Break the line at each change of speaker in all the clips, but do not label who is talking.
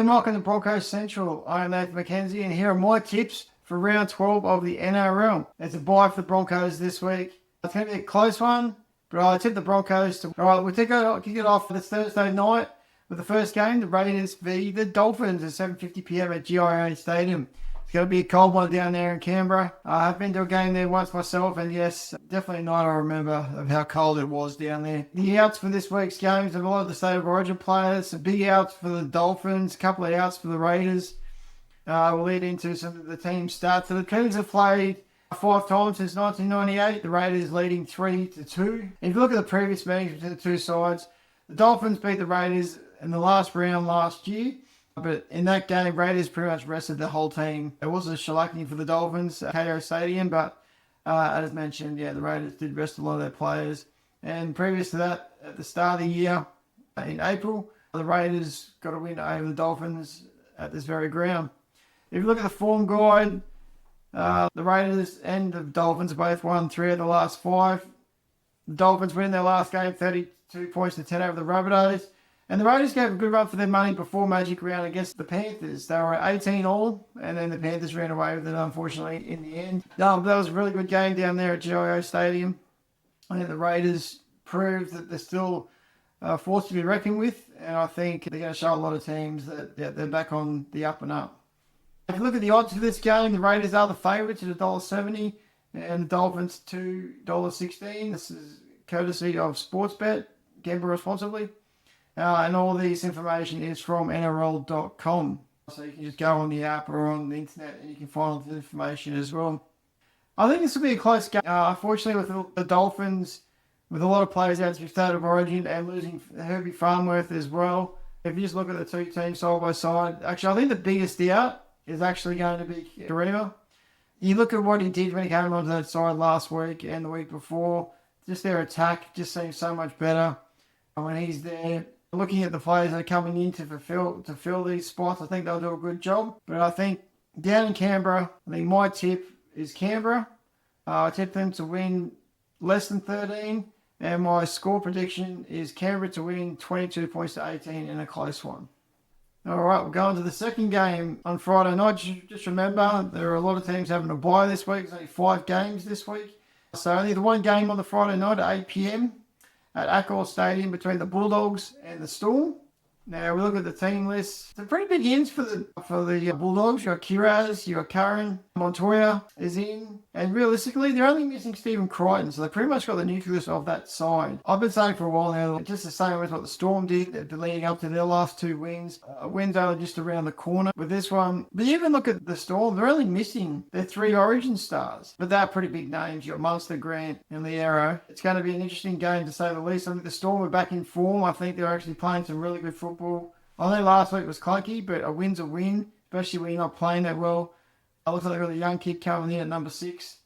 Hey, welcome to Broncos Central. I'm Nathan McKenzie, and here are my tips for round 12 of the NRL. It's a bye for the Broncos this week. It's going to be a close one, but I tip the Broncos to... Alright, we'll kick it off this Thursday night with the first game, the Raiders v the Dolphins at 7:50 p.m. at GIA Stadium. It's going to be a cold one down there in Canberra. I've been to a game there once myself, and yes, definitely a night I remember of how cold it was down there. The outs for this week's games have a lot of the State of Origin players, some big outs for the Dolphins, a couple of outs for the Raiders. We'll lead into some of the team stats. So the Kings have played 5 times since 1998, the Raiders leading 3-2. If you look at the previous meetings between the two sides, the Dolphins beat the Raiders in the last round last year. But in that game, Raiders pretty much rested the whole team. It was a shellacking for the Dolphins at KO Stadium, but as mentioned, yeah, the Raiders did rest a lot of their players. And previous to that, at the start of the year, in April, the Raiders got a win over the Dolphins at this very ground. If you look at the form guide, the Raiders and the Dolphins both won 3 of the last 5. The Dolphins win their last game 32 points to 10 over the Rabbitohs. And the Raiders gave a good run for their money before Magic round against the Panthers. They were at 18 all, and then the Panthers ran away with it, unfortunately, in the end. That was a really good game down there at GIO Stadium. I think the Raiders proved that they're still forced to be reckoned with, and I think they're going to show a lot of teams that they're back on the up and up. If you look at the odds for this game, the Raiders are the favourites at $1.70, and the Dolphins $2.16. This is courtesy of Sportsbet. Gamble responsibly. And all this information is from NRL.com. So you can just go on the app or on the internet and you can find all the information as well. I think this will be a close game. Unfortunately, with the Dolphins, with a lot of players out to the State of Origin and losing Herbie Farnworth as well. If you just look at the two teams side by side, actually, I think the biggest out is actually going to be Karima. You look at what he did when he came onto that side last week and the week before. Just their attack just seems so much better when he's there. Looking at the players that are coming in to fill these spots, I think they'll do a good job. But I think down in Canberra, I think my tip is Canberra. I tip them to win less than 13. And my score prediction is Canberra to win 22 points to 18 in a close one. All right, we're going to the second game on Friday night. Just remember, there are a lot of teams having a bye this week. There's only 5 games this week. So only the one game on the Friday night at 8 p.m. at Accor Stadium between the Bulldogs and the Storm. Now we look at the team list. It's a pretty big ins for the Bulldogs. You got Kiraz, you got Curran, Montoya is in, and realistically they're only missing Stephen Crichton, so they pretty much got the nucleus of that side. I've been saying for a while now, just the same as what the Storm did leading up to their last 2 wins. Wins only just around the corner with this one. But you even look at the Storm, they're only missing their 3 Origin stars, but they're pretty big names. You got Munster, Grant, and Liero. It's going to be an interesting game to say the least. I think the Storm are back in form. I think they're actually playing some really good football. I know last week was clunky, but a win's a win, especially when you're not playing that well. I looks like they've got a young kid coming in at number 6,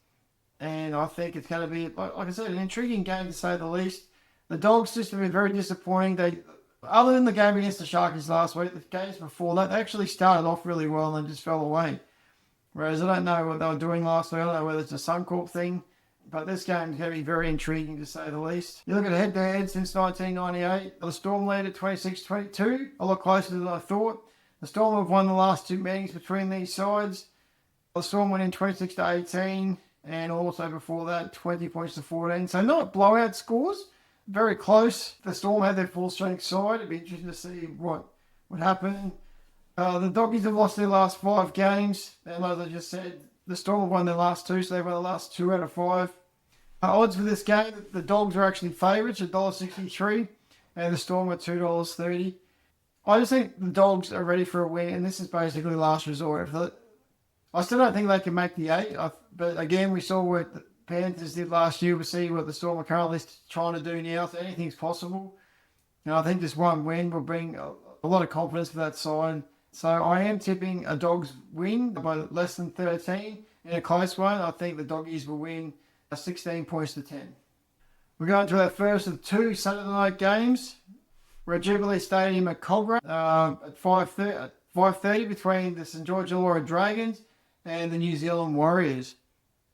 and I think it's going to be, like I said, an intriguing game to say the least. The Dogs just have been very disappointing. Other than the game against the Sharkies last week, the games before that, they actually started off really well and then just fell away. Whereas I don't know what they were doing last week. I don't know whether it's a Suncorp thing. But this game is going to be very intriguing to say the least. You look at head-to-head since 1998. The Storm lead at 26-22. A lot closer than I thought. The Storm have won the last 2 meetings between these sides. The Storm went in 26-18. And also before that, 20 points to 14. So not blowout scores. Very close. The Storm had their full-strength side. It'd be interesting to see what would happen. The Doggies have lost their last 5 games. And as I just said, the Storm have won their last 2, so they've won the last 2 out of 5. Odds for this game, the Dogs are actually favourites at $1.63, and the Storm at $2.30. I just think the Dogs are ready for a win, and this is basically last resort. I still don't think they can make the 8, but again, we saw what the Panthers did last year. We see what the Storm are currently trying to do now, so anything's possible. And I think this one win will bring a lot of confidence for that side. So I am tipping a Dogs win by less than 13 in a close one. I think the Doggies will win 16 points to 10. We're going to our first of 2 Saturday night games. We're at Jubilee Stadium at Cogra at 5:30 between the St George Illawarra Dragons and the New Zealand Warriors.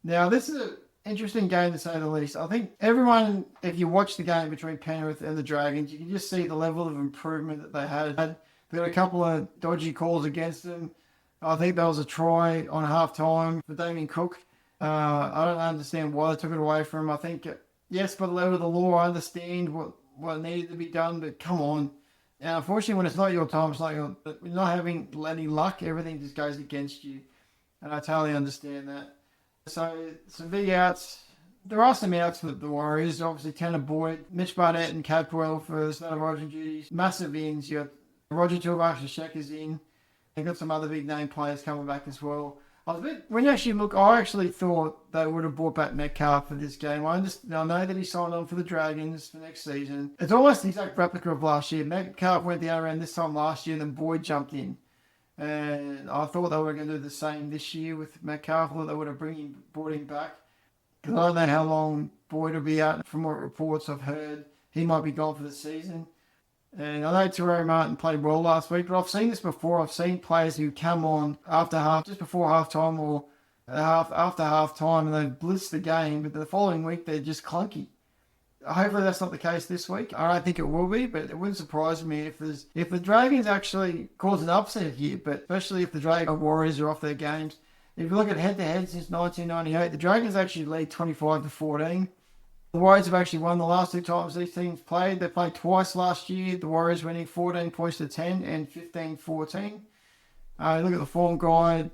Now this is an interesting game to say the least. I think everyone, if you watch the game between Penrith and the Dragons, you can just see the level of improvement that they had. They got a couple of dodgy calls against them. I think there was a try on half-time for Damien Cook. I don't understand why they took it away from him. I think, yes, by the level of the law, I understand what needed to be done, but come on. And unfortunately, when it's not your time, it's not your... You're not having any luck. Everything just goes against you. And I totally understand that. So, some big outs. There are some outs for the Warriors. Obviously, Tanner Boyd, Mitch Barnett and Cadwell for starting Roger duties. Massive ins. You got Roger Tuivasa-Sheck is in. They've got some other big name players coming back as well. When you actually look, I actually thought they would have brought back Metcalf for this game. I know that he signed on for the Dragons for next season. It's almost the exact replica of last year. Metcalf went the other end this time last year, and then Boyd jumped in. And I thought they were going to do the same this year with Metcalf. I thought they would have brought him back. Because I don't know how long Boyd will be out. From what reports I've heard, he might be gone for the season. And I know Terrell Martin played well last week, but I've seen this before. I've seen players who come on just before half-time or after half-time, and they blitz the game, but the following week they're just clunky. Hopefully that's not the case this week. I don't think it will be, but it wouldn't surprise me if the Dragons actually cause an upset here, but especially if the Dragon Warriors are off their games. If you look at head-to-head since 1998, the Dragons actually lead 25-14. The Warriors have actually won the last two times these teams played. They played twice last year. The Warriors winning 14 points to 10 and 15-14. Look at the form guide.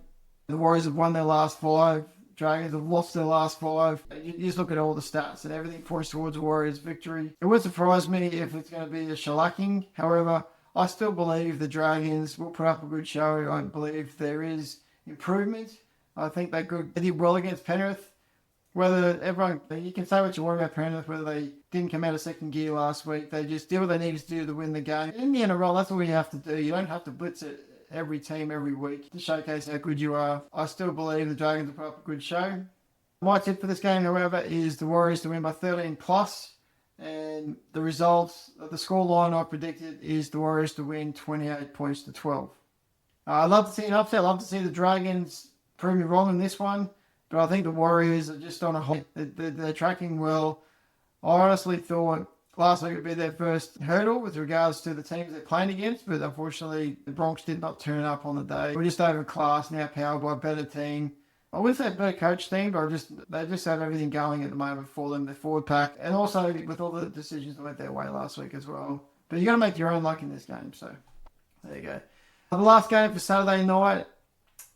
The Warriors have won their last 5. Dragons have lost their last 5. You just look at all the stats and everything points towards the Warriors' victory. It would surprise me if it's going to be a shellacking. However, I still believe the Dragons will put up a good show. I believe there is improvement. I think they did well against Penrith. You can say what you want about Penrith, whether they didn't come out of second gear last week. They just did what they needed to do to win the game. In the NRL, that's what you have to do. You don't have to blitz it every team every week to showcase how good you are. I still believe the Dragons will put up a good show. My tip for this game, however, is the Warriors to win by 13 plus. And the results, the scoreline I predicted is the Warriors to win 28 points to 12. I'd love to see an upset. I'd love to see the Dragons prove me wrong in this one. But I think the Warriors are just on a hot. They're tracking well. I honestly thought last week would be their first hurdle with regards to the teams they're playing against, but unfortunately the Broncos did not turn up on the day. We're just overclassed now, powered by a better team. I would say a better coach team, but they just have everything going at the moment for them, their forward pack, and also with all the decisions that went their way last week as well. But you got to make your own luck in this game, so there you go. The last game for Saturday night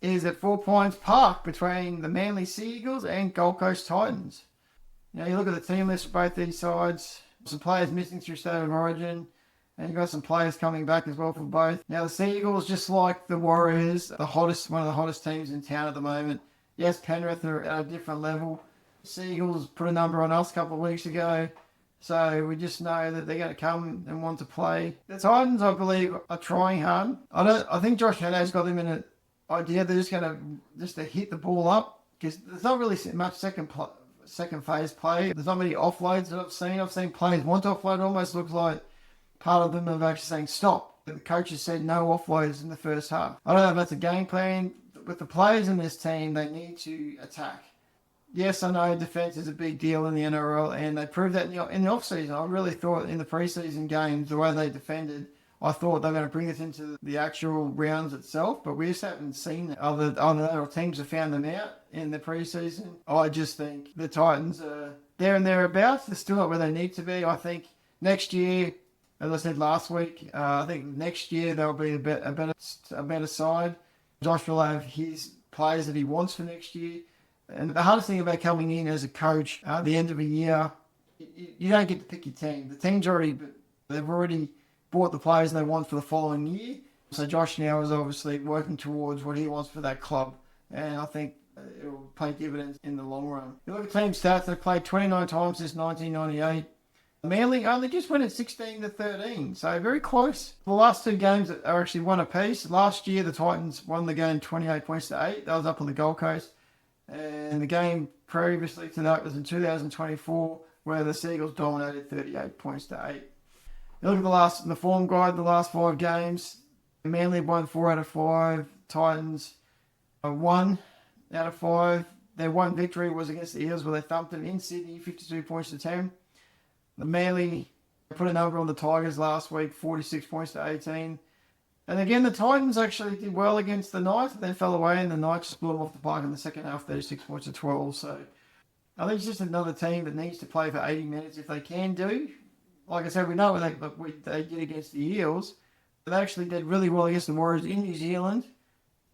is at 4 Pines Park between the Manly Sea Eagles and Gold Coast Titans. Now you look at the team list for both these sides. Some players missing through State of Origin, and you've got some players coming back as well for both. Now the Sea Eagles, just like the Warriors, one of the hottest teams in town at the moment. Yes, Penrith are at a different level. Sea Eagles put a number on us a couple of weeks ago, so we just know that they're going to come and want to play. The Titans, I believe, are trying hard. I think Josh Haddad's got them in an idea. They're just going to hit the ball up, because there's not really much second phase play. There's not many offloads that I've seen. I've seen players want to offload. It almost looks like part of them are actually saying stop. The coaches said no offloads in the first half. I don't know if that's a game plan. With the players in this team, they need to attack. Yes, I know defence is a big deal in the NRL, and they proved that in the off-season. I really thought in the pre-season games, the way they defended, I thought they were going to bring this into the actual rounds itself, but we just haven't seen it. Other teams have found them out in the pre-season. I just think the Titans are there and thereabouts. They're still not where they need to be. I think next year, as I said last week, I think next year they'll be a better side. Josh will have his players that he wants for next year. And the hardest thing about coming in as a coach at the end of a year, you don't get to pick your team. The team's they've already bought the players they want for the following year. So Josh now is obviously working towards what he wants for that club. And I think it will pay dividends in the long run. You look at team stats, they've played 29 times since 1998. Manly only just went at 16-13, so very close. The last two games are actually one apiece. Last year, the Titans won the game 28 points to 8. That was up on the Gold Coast. And the game previously to that was in 2024, where the Seagulls dominated 38 points to 8. You look at the form guide, the last 5 games. Manly won 4 out of 5. Titans 1 out of 5. Their one victory was against the Eels, where they thumped them in Sydney, 52 points to 10. The Manly put a number on the Tigers last week, 46 points to 18. And again, the Titans actually did well against the Knights, then fell away, and the Knights just blew them off the park in the second half, 36 points to 12. So I think it's just another team that needs to play for 80 minutes if they can do. Like I said, we know what they did against the Eels. They actually did really well against the Warriors in New Zealand.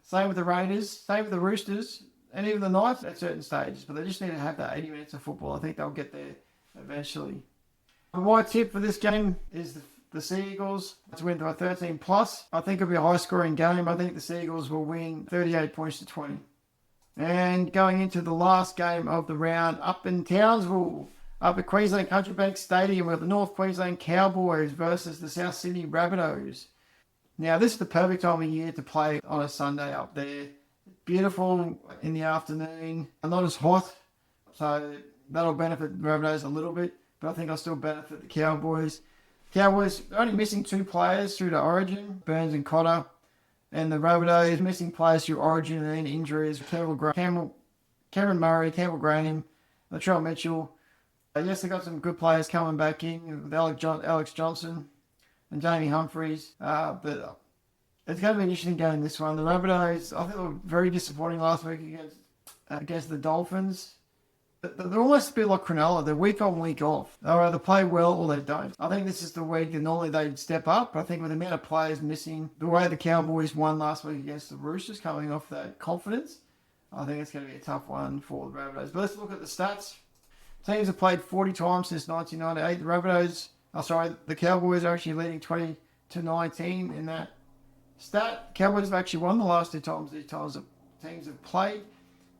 Same with the Raiders, same with the Roosters, and even the Knights at certain stages. But they just need to have that 80 minutes of football. I think they'll get there eventually. My tip for this game is the Sea Eagles to win by 13 plus. I think it'll be a high scoring game. I think the Sea Eagles will win 38 points to 20. And going into the last game of the round, up in Townsville, up at Queensland Country Bank Stadium, with the North Queensland Cowboys versus the South Sydney Rabbitohs. Now, this is the perfect time of year to play on a Sunday up there. Beautiful in the afternoon, not as hot, so that'll benefit the Rabbitohs a little bit, but I think I'll still benefit the Cowboys. Cowboys only missing 2 players through to Origin, Burns and Cotter, and the Rabbitohs missing players through Origin and injuries. Cameron Murray, Campbell Graham, Latrell Mitchell. Yes, they got some good players coming back in with Alex Johnson and Jamie Humphries, but it's going to be an interesting game, this one. The Rabbitohs, I think, were very disappointing last week against the Dolphins. They're almost a bit like Cronulla. They're week on, week off. They either play well or they don't. I think this is the week that normally they'd step up, but I think with the amount of players missing, the way the Cowboys won last week against the Roosters, coming off that confidence, I think it's going to be a tough one for the Rabbitohs. But let's look at the stats. Teams have played 40 times since 1998. The Cowboys are actually leading 20-19 in that stat. Cowboys have actually won the last 2 times these teams have played.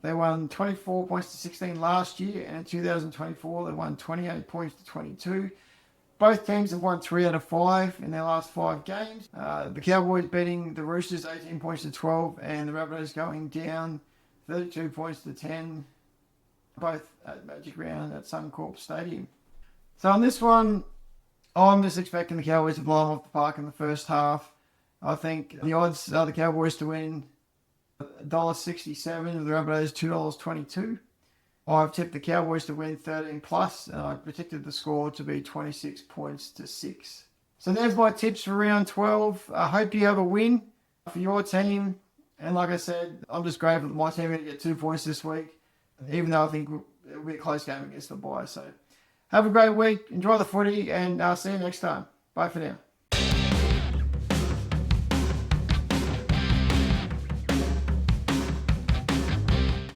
They won 24 points to 16 last year, and in 2024 they won 28 points to 22. Both teams have won 3 out of 5 in their last 5 games. The Cowboys beating the Roosters 18 points to 12, and the Rabbitohs going down 32 points to 10, both at Magic Round at Suncorp Stadium. So on this one, I'm just expecting the Cowboys to blow them off the park in the first half. I think the odds are the Cowboys to win $1.67, and the Rabbitohs $2.22. I've tipped the Cowboys to win 13 plus, and I predicted the score to be 26 points to 6. So there's my tips for round 12. I hope you have a win for your team. And like I said, I'm just grateful that my team are going to get 2 points this week, even though I think it'll be a close game against the Buy. So have a great week. Enjoy the footy, and I'll see you next time. Bye for now.